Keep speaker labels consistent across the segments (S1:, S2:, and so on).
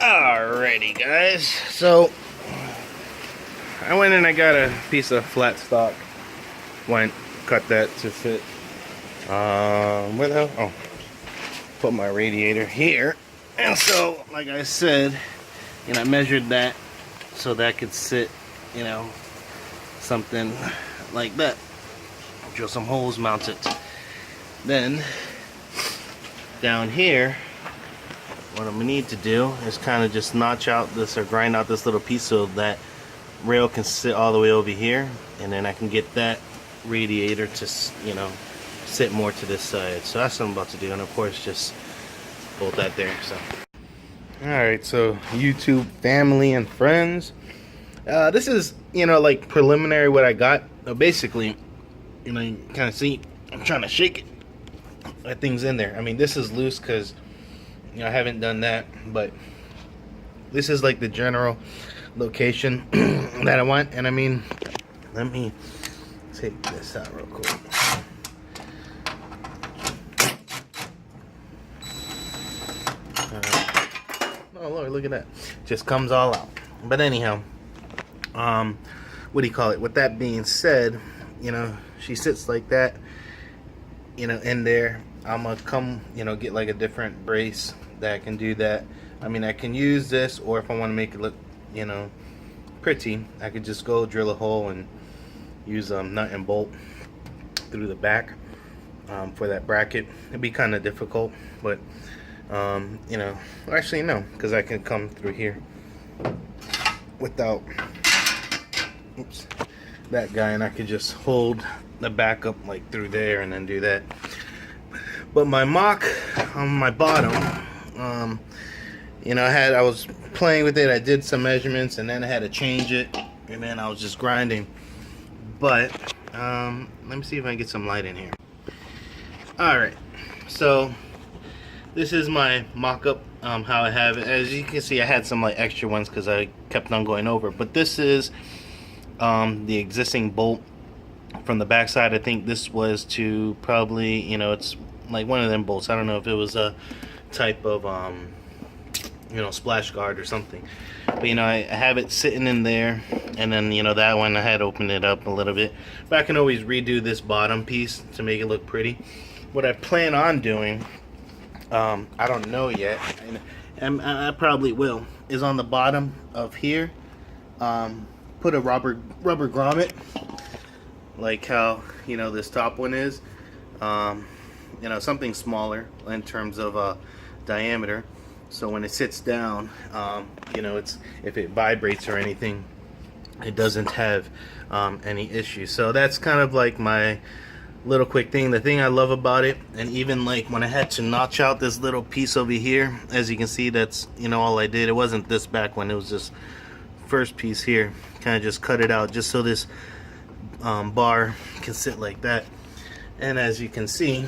S1: Alrighty guys, so I went and I got a piece of flat stock, cut that to fit, where the hell, oh, put my radiator here, and so like I said, you know, I measured that so that could sit, you know, something like that, drill some holes, mount it. Then down here, what I'm gonna need to do is kind of just notch out this or grind out this little piece so that rail can sit all the way over here, and then I can get that radiator to, you know, sit more to this side. So that's what I'm about to do, and of course just bolt that there. So alright, so YouTube family and friends, this is, you know, like preliminary what I got. Basically, you know, you kind of see I'm trying to shake it, that thing's in there. I mean, this is loose because, you know, I haven't done that, but this is like the general location that I want. And I mean, let me take this out real quick. Oh Lord, look at that. Just comes all out. But anyhow, what do you call it? With that being said, you know, she sits like that, you know, in there. I'm gonna come, you know, get like a different brace that can do that. I mean, I can use this, or if I want to make it look, you know, pretty, I could just go drill a hole and use nut and bolt through the back for that bracket. It'd be kind of difficult, but you know, actually no, because I can come through here without, oops, that guy, and I could just hold the back up like through there and then do that. But my mock on my bottom, you know, I was playing with it. I did some measurements, and then I had to change it, and then I was just grinding. But let me see if I can get some light in here. All right, so this is my mock-up, how I have it. As you can see, I had some like extra ones because I kept on going over. But this is the existing bolt from the backside. I think this was to probably, you know, it's like one of them bolts. I don't know if it was a type of you know, splash guard or something, but you know, I have it sitting in there, and then, you know, that one I had opened it up a little bit, but I can always redo this bottom piece to make it look pretty. What I plan on doing, I don't know yet, and I probably will, is on the bottom of here, put a rubber grommet, like how, you know, this top one is, you know, something smaller in terms of diameter, so when it sits down, you know, it's, if it vibrates or anything, it doesn't have any issues. So that's kind of like my little quick thing. The thing I love about it, and even like when I had to notch out this little piece over here, as you can see, that's, you know, all I did. It wasn't this back one, it was this first piece here. Kind of just cut it out just so this bar can sit like that. And as you can see,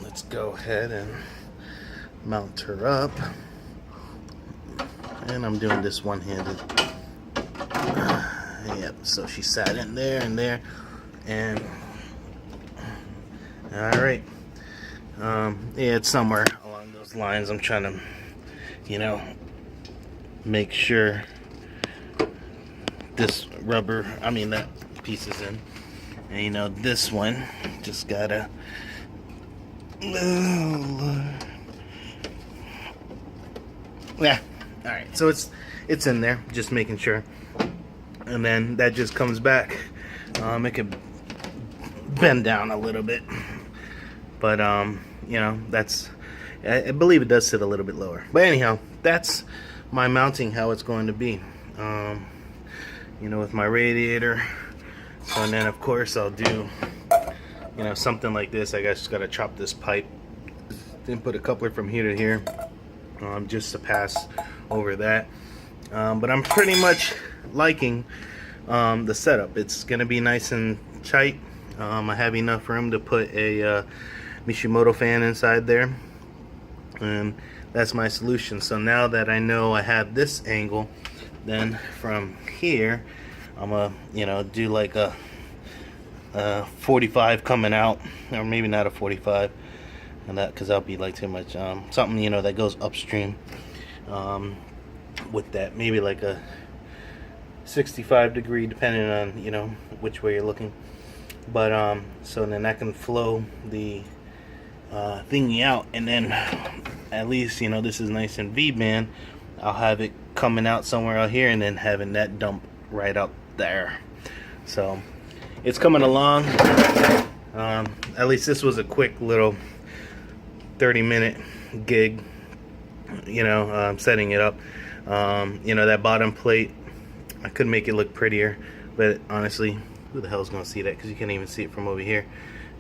S1: let's go ahead and mount her up, and I'm doing this one-handed. Yep, so she sat in there and there, and all right, yeah, it's somewhere along those lines. I'm trying to, you know, make sure this rubber, I mean that piece is in, and you know, this one just gotta, yeah, all right, so it's in there, just making sure, and then that just comes back. It could bend down a little bit, but you know, that's, I believe it does sit a little bit lower. But anyhow, that's my mounting, how it's going to be, you know, with my radiator. So, and then of course I'll do, you know, something like this. I just gotta chop this pipe, then put a coupler from here to here, just to pass over that. But I'm pretty much liking the setup. It's gonna be nice and tight. I have enough room to put a Mishimoto fan inside there, and that's my solution. So now that I know I have this angle, then from here I'm gonna, you know, do like a 45 coming out, or maybe not a 45, and that, because that'll be like too much. Something, you know, that goes upstream. With that, maybe like a 65 degree, depending on, you know, which way you're looking. But so then I can flow the thingy out, and then at least, you know, this is nice and V-band. I'll have it coming out somewhere out here, and then having that dump right out there. So it's coming along. At least this was a quick little 30-minute gig, you know, setting it up. You know, that bottom plate, I could make it look prettier, but honestly, who the hell's gonna see that? Because you can't even see it from over here.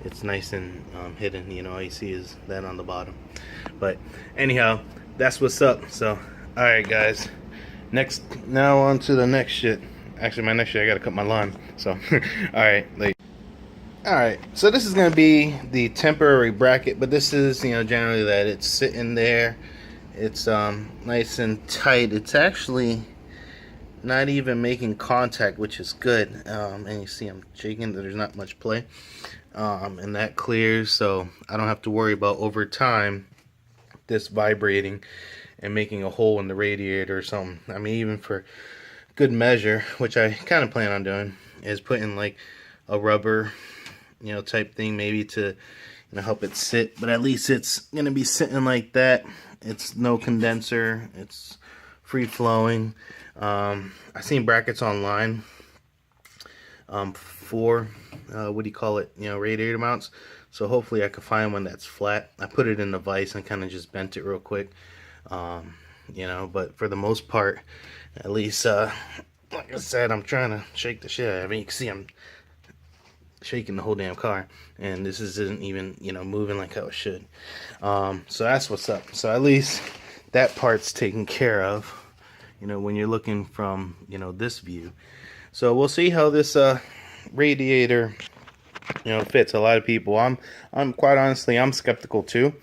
S1: It's nice and hidden, you know, all you see is that on the bottom. But anyhow, that's what's up. So alright guys, now on to the next shit. Actually, my next shit, I gotta cut my lawn. So alright, alright, so this is gonna be the temporary bracket, but this is, you know, generally that it's sitting there. It's nice and tight. It's actually not even making contact, which is good. And you see I'm shaking, there's not much play. And that clears, so I don't have to worry about over time this vibrating and making a hole in the radiator or something. I mean, even for good measure, which I kind of plan on doing, is putting like a rubber, you know, type thing, maybe to, you know, help it sit. But at least it's gonna be sitting like that. It's no condenser, it's free flowing. I seen brackets online for what do you call it, you know, radiator mounts. So hopefully I could find one that's flat. I put it in the vise and kind of just bent it real quick. You know, but for the most part, at least like I said, I'm trying to shake the shit out of it. You can see I'm shaking the whole damn car, and this isn't even, you know, moving like how it should. So that's what's up. So at least that part's taken care of, you know, when you're looking from, you know, this view. So we'll see how this radiator, you know, fits. A lot of people, I'm quite honestly, I'm skeptical too,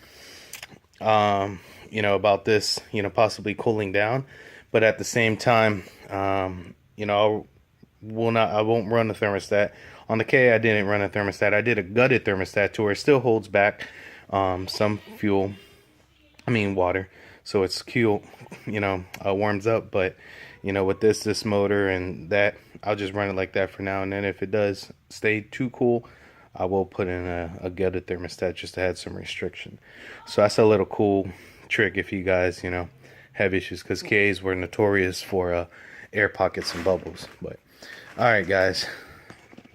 S1: you know, about this, you know, possibly cooling down. But at the same time, you know, I won't run the thermostat. On the K, I didn't run a thermostat. I did a gutted thermostat to where it still holds back some water. So it's cool, you know, warms up. But, you know, with this motor and that, I'll just run it like that for now. And then if it does stay too cool, I will put in a gutted thermostat just to add some restriction. So that's a little cool trick if you guys, you know, have issues. Because Ks were notorious for air pockets and bubbles. But, alright guys.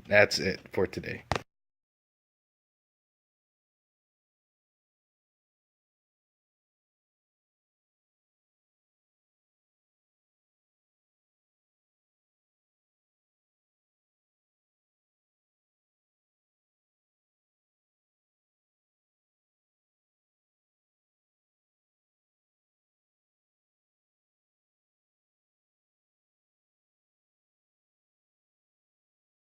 S1: That's it for today.